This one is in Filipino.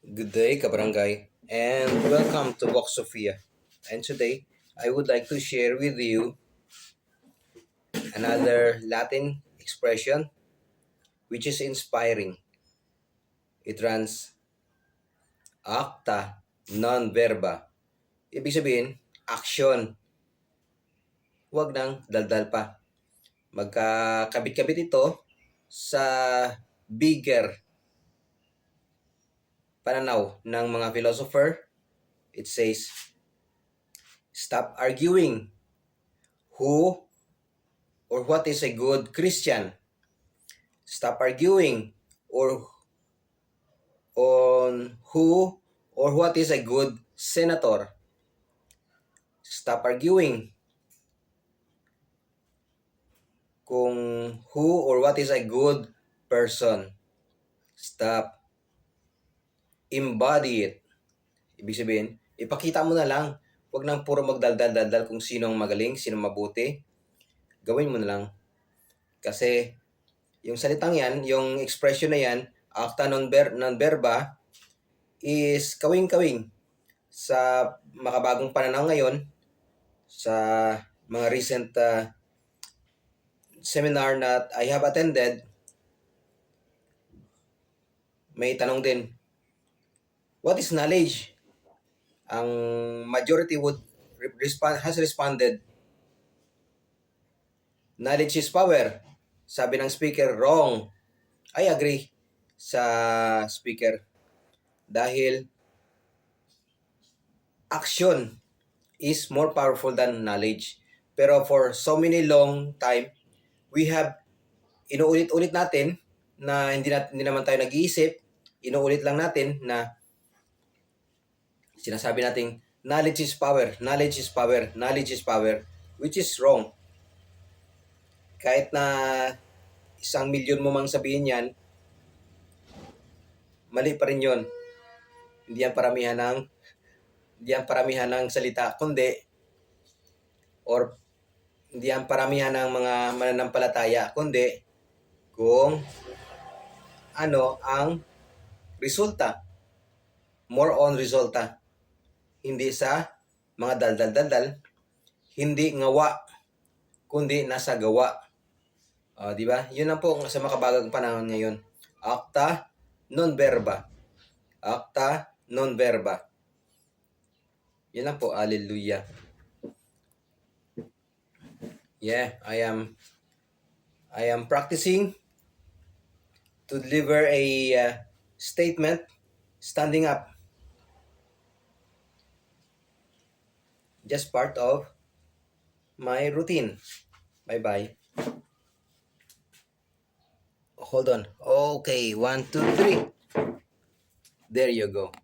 Good day, Kabarangay, and welcome to Vox Sophia. And today, I would like to share with you another Latin expression which is inspiring. It runs acta non verba. Ibig sabihin, action. Huwag nang daldal pa. Magkakabit-kabit ito sa bigger pananaw ng mga philosopher. It says, stop arguing who or what is a good Christian. Stop arguing or on who or what is a good senator. Stop arguing kung who or what is a good person. Stop. Embody it. Ibig sabihin, ipakita mo na lang. Huwag nang puro magdaldal-daldal kung sino ang magaling, sino mabuti. Gawin mo na lang. Kasi yung salitang yan, yung expression na yan, acta non verba, is kawing-kawing sa makabagong pananaw ngayon, sa mga recent seminar na I have attended. May tanong din, what is knowledge? Ang majority has responded, knowledge is power. Sabi ng speaker, wrong. I agree sa speaker. Dahil action is more powerful than knowledge. Pero for so many long time, we have inuulit-ulit natin na hindi naman tayo nag-iisip. Inuulit lang natin na sinasabi natin, knowledge is power, knowledge is power, knowledge is power, which is wrong. Kahit na 1,000,000 mo mang sabihin yan, mali pa rin yun. Hindi yan paramihan ng salita, kundi or hindi yan paramihan ng mga mananampalataya, kundi kung ano ang resulta. More on resulta. Hindi sa mga daldal-daldal, hindi ngawa, kundi nasa gawa. Di ba? Yun lang po sa makabagang panahon ngayon. Acta non verba. Acta non verba. Yun lang po. Hallelujah. Yeah, I am practicing to deliver a statement standing up. Just part of my routine. Bye-bye. Hold on. Okay, 1, 2, 3. There you go.